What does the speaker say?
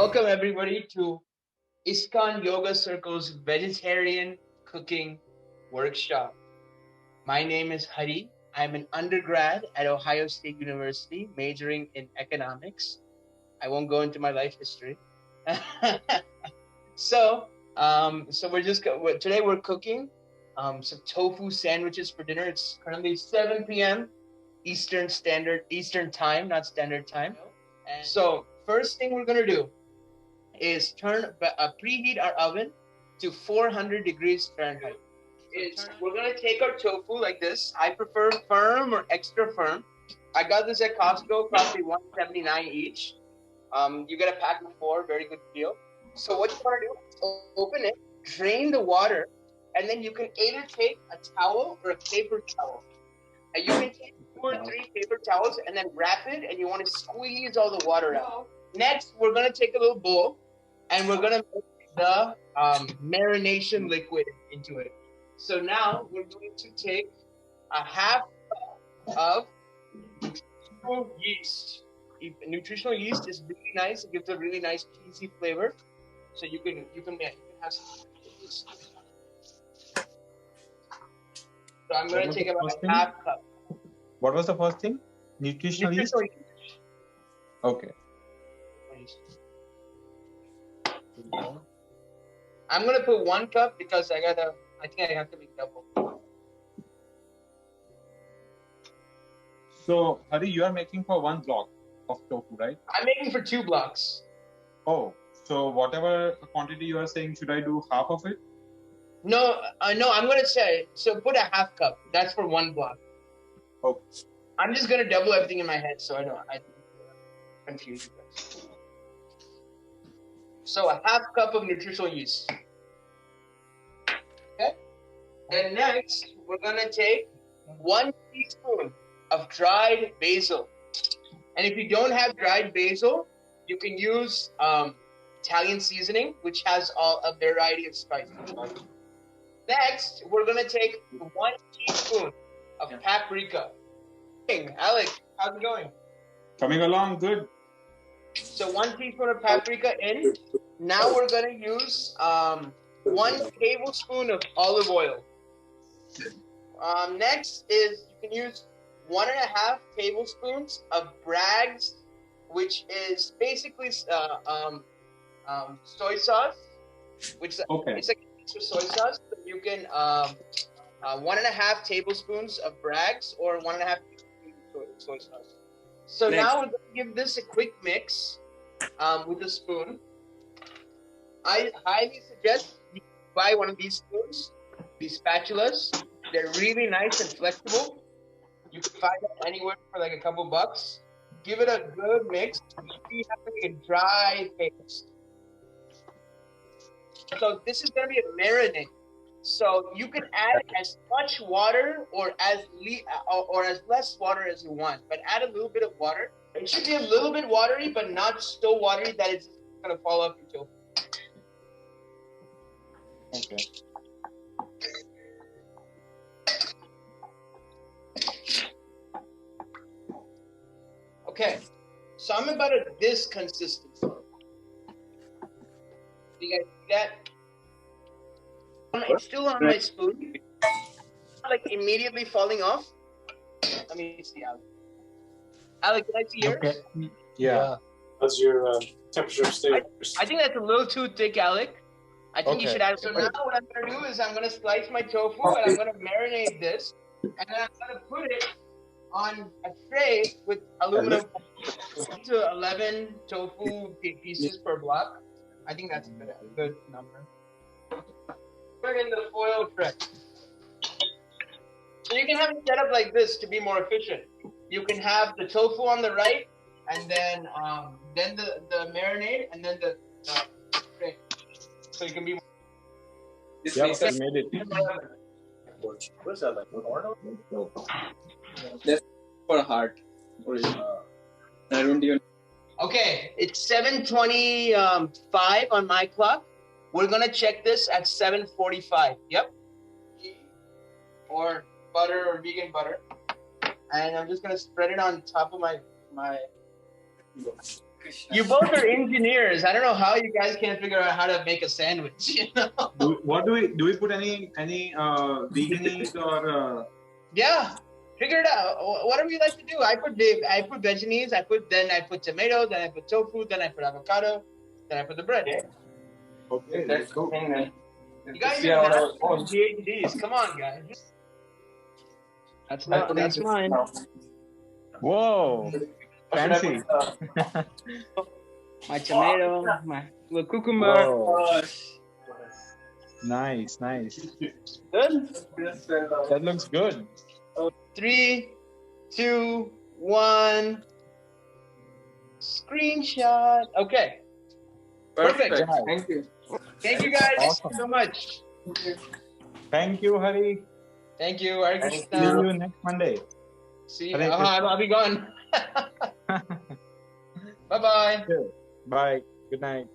Welcome everybody to ISKCON Yoga Circle's vegetarian cooking workshop. My name is Hari. I'm an undergrad at Ohio State University, majoring in economics. I won't go into my life history. So today we're cooking some tofu sandwiches for dinner. It's currently 7 p.m. Eastern Time, not Standard Time. And so first thing we're gonna do is preheat our oven to 400 degrees Fahrenheit. We're gonna take our tofu like this. I prefer firm or extra firm. I got this at Costco, probably $179 each. You get a pack of 4, very good deal. So what you want to do is open it, drain the water, and then you can either take a towel or a paper towel. You can take 2 or 3 paper towels and then wrap it, and you want to squeeze all the water out. Next, we're gonna take a little bowl, and we're gonna put the marination liquid into it. So now we're going to take a half cup of nutritional yeast. Nutritional yeast is really nice. It gives a really nice cheesy flavor. So you can have some yeast. So I'm going to take about a half cup. What was the first thing? Nutritional yeast? Okay. I'm going to put 1 cup because I think I have to make double. So, Hari, you are making for 1 block of tofu, right? I'm making for 2 blocks. Oh, so whatever quantity you are saying, should I do half of it? No, I'm going to say, so put a half cup. That's for 1 block. Okay. I'm just going to double everything in my head so I don't confuse you guys. So a half cup of nutritional yeast. Okay? Then next, we're going to take 1 teaspoon of dried basil. And if you don't have dried basil, you can use Italian seasoning, which has a variety of spices. Next, we're going to take 1 teaspoon of paprika. Hey, Alec, how's it going? Coming along good. So 1 teaspoon of paprika in. Now we're going to use 1 tablespoon of olive oil. Next is you can use 1.5 tablespoons of Bragg's, which is basically soy sauce, which is it's like extra soy sauce. So you can 1.5 tablespoons of Bragg's or 1.5 tablespoons soy sauce. So now we're going to give this a quick mix with a spoon. I highly suggest you buy one of these spoons, these spatulas. They're really nice and flexible. You can find them anywhere for like a couple bucks. Give it a good mix. You have to make a dry paste. So this is going to be a marinade. So you can add as much water or as less water as you want, but add a little bit of water. It should be a little bit watery, but not so watery that it's going to fall off your tofu. Okay. Okay, so I'm about at this consistency. Do you guys see that? It's still on my spoon. Like immediately falling off. Let me see, Alec. Alec, can I see yours? Okay. Yeah. How's your temperature stay? I think that's a little too thick, Alec. I think you should add. So now what I'm going to do is I'm going to slice my tofu and I'm going to marinate this. And then I'm going to put it on a tray with aluminum to 11 tofu pieces per block. I think that's a good number. Put it in the foil tray. So you can have it set up like this to be more efficient. You can have the tofu on the right, and then the marinade, and then the tray. So you can be. Yeah, we made it. What's that like? That's for a heart. I don't even. Okay, it's 7:25 on my clock. We're gonna check this at 7:45. Yep. Or butter or vegan butter, and I'm just gonna spread it on top of my You both are engineers. I don't know how you guys can't figure out how to make a sandwich. You know? Do we put any veganese or? Yeah, figure it out. Whatever you like to do. I put veggies. I put tomatoes. Then I put tofu. Then I put avocado. Then I put the bread. Okay, let's go. You guys are PhDs. Come on, guys. That's mine. Whoa, fancy. My tomato, my little cucumber. Whoa. Nice. Good? That looks good. 3, 2, 1. Screenshot. Okay. Perfect. Thank you. Thank you guys Awesome. so much. Thank you, Hari. Thank you. Hare See Krishna. you next Monday. See you. Hare Krishna. I'll be gone. Bye-bye. Bye. Good night.